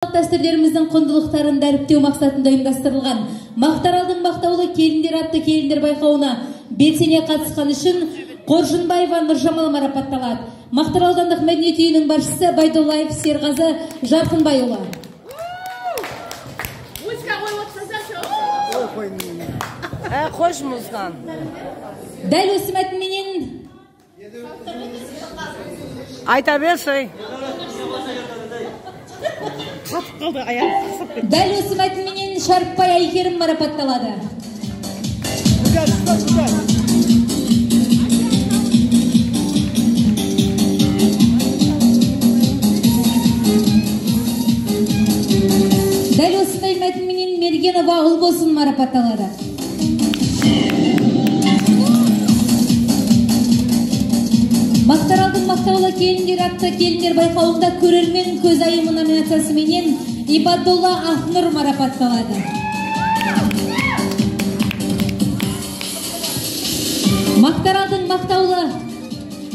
Дәстүрлеріміздің құндылықтарын дәріптеу мақсатында ұйымдастырылған Мақтаралдың мақтаулы келіндер атты келіндер байқауына белсене қатысқан үшін Қоржынбаева Нұржамал марапатталады. Мақтарал аудандық мәдениет үйінің басшысы Байдуллаев Серғазы Жарқынбайұлы. Қош мұзған. Дәл осы мәтінменен Айта берсей. Дәл осы мәтінменен Шарықбай Айкерім марапатталады. Дәл осындай мәтінменен Мергенова Ұлбосын марапатталады. Мақтаралдың мақтаулы келіндер атты келіндер байқауында көрермен көзайымы номинациясыменен Ибадулла Ахнұр марапатталады. Мақтаралдың мақтаулы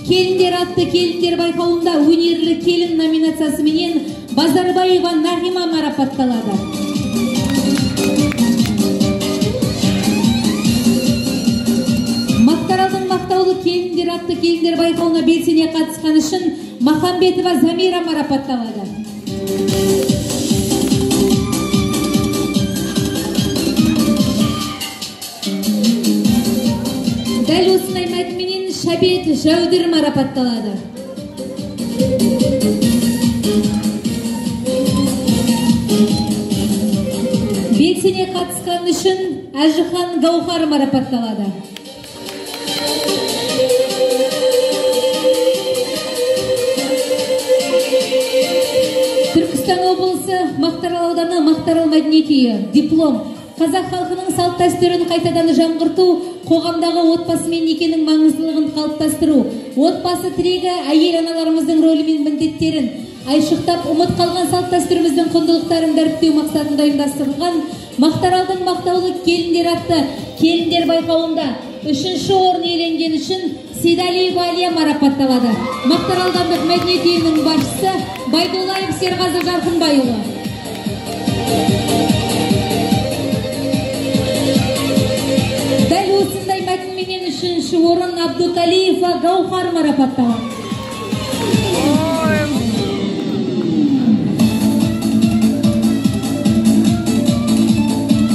келіндер атты келіндер байқауында өнерлі келін номинациясыменен Базарбаева Нағима марапатталады. Мақтаралдың мақтаулы келіндер атты келіндер байқауына белсене қатысқан үшін Махамбетова Замира марапатталады. Дәл осындай мәтінменен Шабет Жәудір марапатталады. Белсене қатысқан үшін Әжіхан Гаухар марапатталады. Түркістан облысы Мақтарал ауданы Мақтарал мәдениет үйі диплом. Қазақ халқының салт дәстүрін қайтадан жаңғырту, қоғамдағы отбасы мен некенің маңыздылығын қалыптастыру, отбасы тірегі әйел аналарымыздың рөлі мен міндеттерін айшықтап, ұмыт қалған салт дәстүріміздің құндылықтарын дәріптеу мақсатында ұйымдастырылған Мақтаралдың мақтаулы келіндер атты келіндер байқауында 3-ші орын иеленген үшін Сейдалиева Алия марапатталады. Мақтарал аудандық мәдениет үйінің басшысы Байдуллаев Серғазы Жарқынбайұлы. Дәл осындай мәтінменен 3-ші орын Абдуталиева Гаухар марапатталады.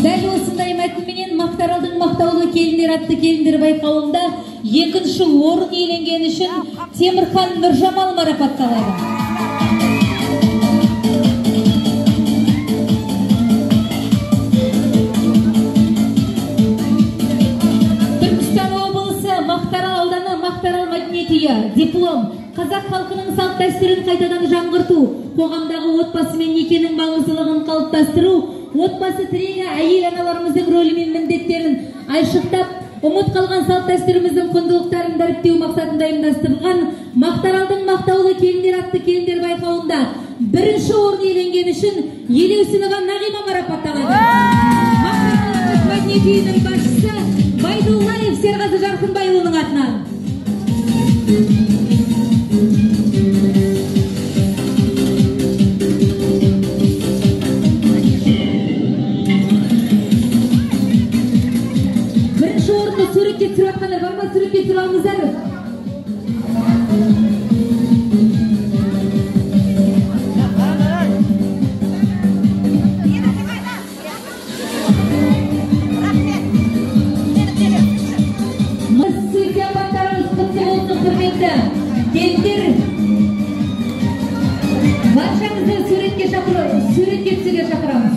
Дәл осындай мәтінменен Мақтаралдың мақтаулы келіндер атты келіндер байқауында 2-ші орын иеленген үшін Темірхан Нұржамал марапатталады. Түркістан облысы Мақтарал ауданы Мақтарал мәдениет үйі диплом. Қазақ халқының салт дәстүрін қайтадан жаңғырту, қоғамдағы отбасы мен некенің маңыздылығын қалыптастыру, отбасы тірегі әйел аналарымыздың рөлі мен міндеттерін айшықтап, ұмыт қалған салт дәстүріміздің құндылықтарын дәріптеу мақсатында ұйымдастырылған Мақтаралдың мақтаулы келіндер атты келіндер байқауында 1-ші орын иеленген үшін Елеусінова Нағима марапатталады. Мақтарал мәдениет үйінің басшысы Байдуллаев Серғазы Жарқынбайұлының атынан. Суретке түсіріп атқандар бар ма? Суретке түсіріп алыңыздар. Сізге апаттарыңыз құтты болсын, құрметті келіндер. Баршаңызды суретке түсуге шақырамын.